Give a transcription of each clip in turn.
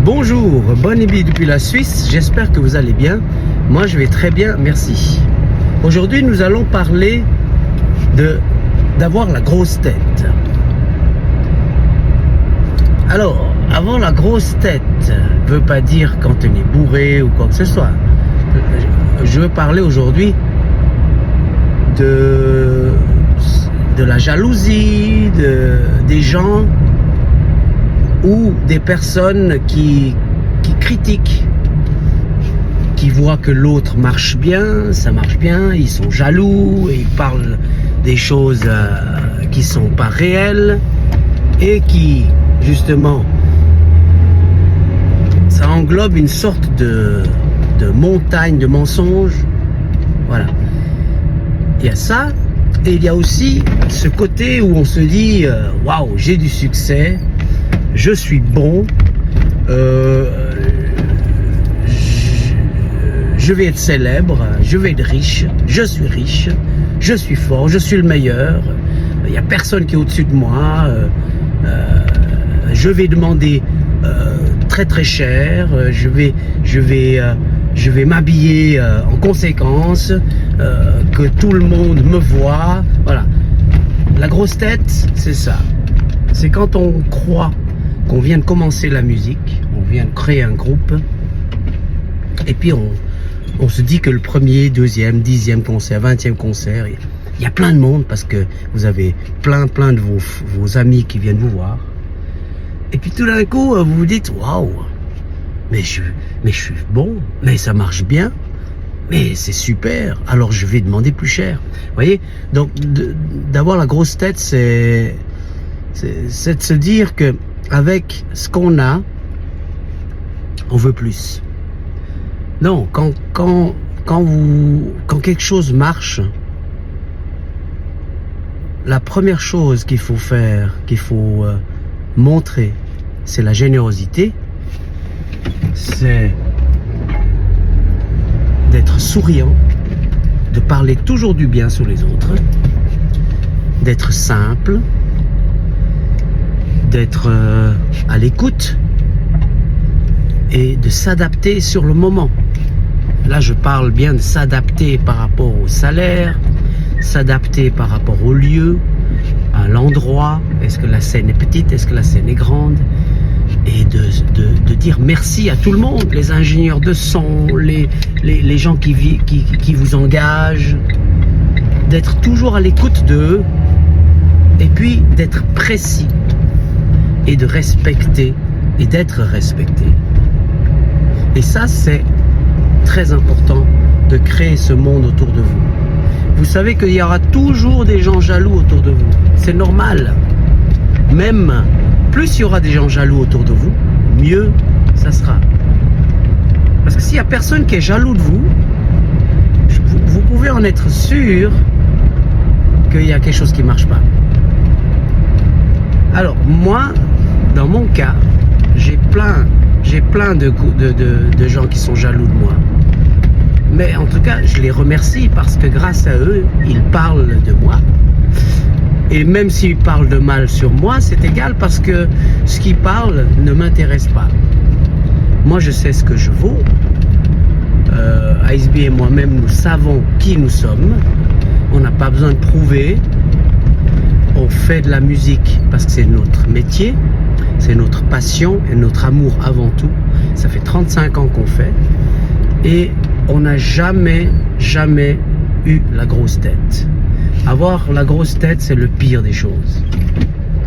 Bonjour, bonne nuit depuis la Suisse, j'espère que vous allez bien. Moi je vais très bien, merci. Aujourd'hui nous allons parler d'avoir la grosse tête. Alors, avoir la grosse tête ne veut pas dire quand on est bourré ou quoi que ce soit. Je veux parler aujourd'hui de la jalousie, des gens ou des personnes qui critiquent, qui voient que l'autre marche bien, ça marche bien, ils sont jaloux et ils parlent des choses qui sont pas réelles et qui, justement, ça englobe une sorte de montagne de mensonges. Voilà. Il y a ça, et il y a aussi ce côté où on se dit waouh, j'ai du succès, je suis bon, je vais être célèbre, je vais être riche, je suis fort, je suis le meilleur, il n'y a personne qui est au-dessus de moi, je vais demander très très cher, je vais m'habiller en conséquence, que tout le monde me voit. Voilà. La grosse tête, c'est ça. C'est quand on croit qu'on vient de commencer la musique, on vient de créer un groupe, et puis on se dit que le premier, deuxième, 10e concert, 20e concert, il y a plein de monde parce que vous avez plein de vos amis qui viennent vous voir. Et puis tout d'un coup, vous vous dites, waouh, mais je suis bon, mais ça marche bien, mais c'est super, alors je vais demander plus cher. Vous voyez, donc d'avoir la grosse tête, c'est de se dire que avec ce qu'on a, on veut plus. Non, quand quelque chose marche, la première chose qu'il faut faire, qu'il faut montrer, c'est la générosité, c'est d'être souriant, de parler toujours du bien sur les autres, d'être simple, d'être à l'écoute et de s'adapter sur le moment. Là, je parle bien de s'adapter par rapport au salaire, s'adapter par rapport au lieu, à l'endroit. Est-ce que la scène est petite? Est-ce que la scène est grande? Et de dire merci à tout le monde, les ingénieurs de son, les gens qui vous engagent, d'être toujours à l'écoute d'eux, et puis d'être précis, et de respecter, et d'être respecté. Et ça, c'est très important de créer ce monde autour de vous. Vous savez qu'il y aura toujours des gens jaloux autour de vous. C'est normal. Même plus il y aura des gens jaloux autour de vous, mieux ça sera. Parce que s'il n'y a personne qui est jaloux de vous, vous pouvez en être sûr qu'il y a quelque chose qui ne marche pas. Alors moi, dans mon cas, j'ai plein de gens qui sont jaloux de moi. Mais en tout cas, je les remercie parce que grâce à eux, ils parlent de moi. Et même s'ils parlent de mal sur moi, c'est égal parce que ce qu'ils parlent ne m'intéresse pas. Moi, je sais ce que je vaux. IceB et moi-même, nous savons qui nous sommes. On n'a pas besoin de prouver. On fait de la musique parce que c'est notre métier, c'est notre passion et notre amour avant tout. Ça fait 35 ans qu'on fait. Et on n'a jamais eu la grosse tête. Avoir la grosse tête, c'est le pire des choses.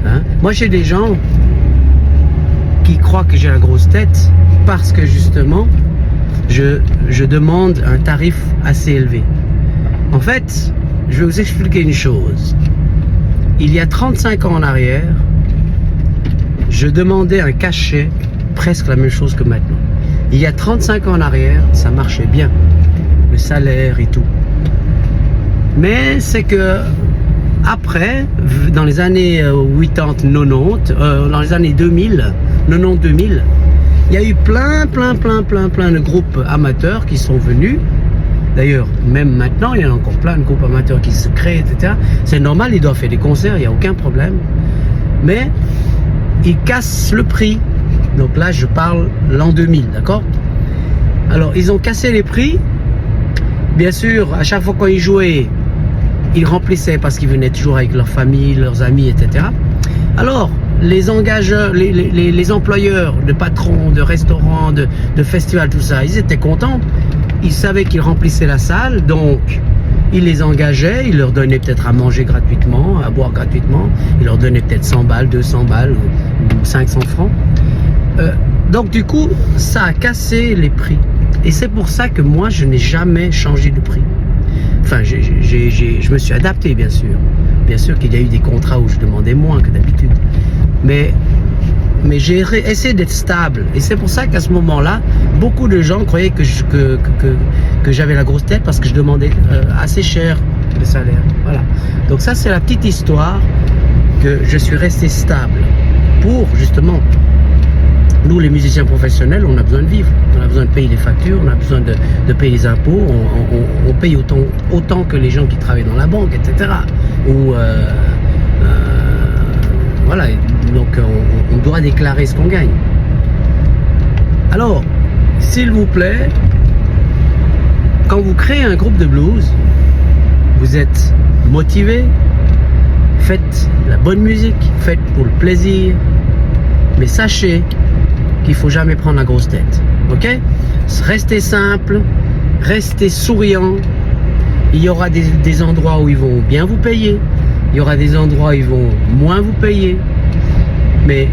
Hein? Moi, j'ai des gens qui croient que j'ai la grosse tête parce que justement, je demande un tarif assez élevé. En fait, je vais vous expliquer une chose. Il y a 35 ans en arrière, je demandais un cachet presque la même chose que maintenant. Il y a 35 ans en arrière, ça marchait bien, le salaire et tout. Mais c'est que après, dans les années 80, 90, dans les années 2000, 90-2000, il y a eu plein de groupes amateurs qui sont venus. D'ailleurs, même maintenant, il y en a encore plein de groupes amateurs qui se créent, etc. C'est normal, ils doivent faire des concerts, il n'y a aucun problème. Mais ils cassent le prix. Donc là, je parle l'an 2000, d'accord? Alors, ils ont cassé les prix. Bien sûr, à chaque fois quand ils jouaient, ils remplissaient parce qu'ils venaient toujours avec leur famille, leurs amis, etc. Alors, les engageurs, les employeurs, de patrons, de restaurants, de festivals, tout ça, ils étaient contents. Ils savaient qu'ils remplissaient la salle, donc ils les engageaient, ils leur donnaient peut-être à manger gratuitement, à boire gratuitement, ils leur donnaient peut-être 100 balles, 200 balles ou 500 francs. Donc du coup, ça a cassé les prix. Et c'est pour ça que moi, je n'ai jamais changé de prix. Enfin, je me suis adapté, bien sûr. Bien sûr qu'il y a eu des contrats où je demandais moins que d'habitude. Mais j'ai essayé d'être stable. Et c'est pour ça qu'à ce moment-là, beaucoup de gens croyaient que j'avais la grosse tête parce que je demandais assez cher le salaire. Voilà. Donc ça, c'est la petite histoire que je suis resté stable pour, justement, nous, les musiciens professionnels, on a besoin de vivre. On a besoin de payer les factures, on a besoin de payer les impôts. On paye autant que les gens qui travaillent dans la banque, etc. Ou, voilà, donc on doit déclarer ce qu'on gagne. Alors, s'il vous plaît, quand vous créez un groupe de blues, vous êtes motivé, faites la bonne musique, faites pour le plaisir, mais sachez qu'il ne faut jamais prendre la grosse tête, ok? Restez simple, restez souriant. Il y aura des endroits où ils vont bien vous payer, il y aura des endroits où ils vont moins vous payer, mais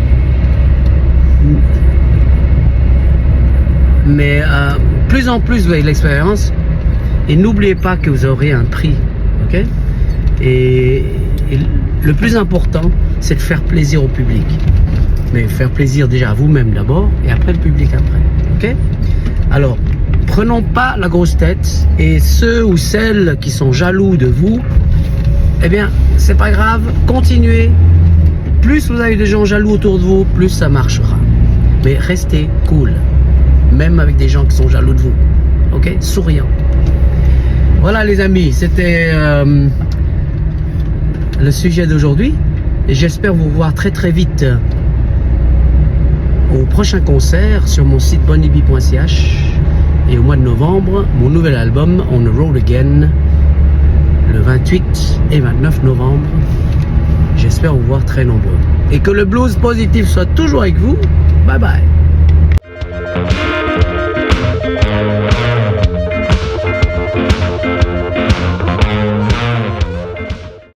plus en plus vous avez de l'expérience, et n'oubliez pas que vous aurez un prix, ok? Et le plus important, c'est de faire plaisir au public. Mais faire plaisir déjà à vous-même d'abord, et après le public après, ok? Alors, prenons pas la grosse tête, et ceux ou celles qui sont jaloux de vous, eh bien, c'est pas grave, continuez. Plus vous avez des gens jaloux autour de vous, plus ça marchera. Mais restez cool, même avec des gens qui sont jaloux de vous, ok? Souriant. Voilà les amis, c'était le sujet d'aujourd'hui, et j'espère vous voir très très vite au prochain concert sur mon site bonnieby.ch, et au mois de novembre, mon nouvel album On the Road Again, le 28 et 29 novembre. J'espère vous voir très nombreux. Et que le blues positif soit toujours avec vous. Bye bye.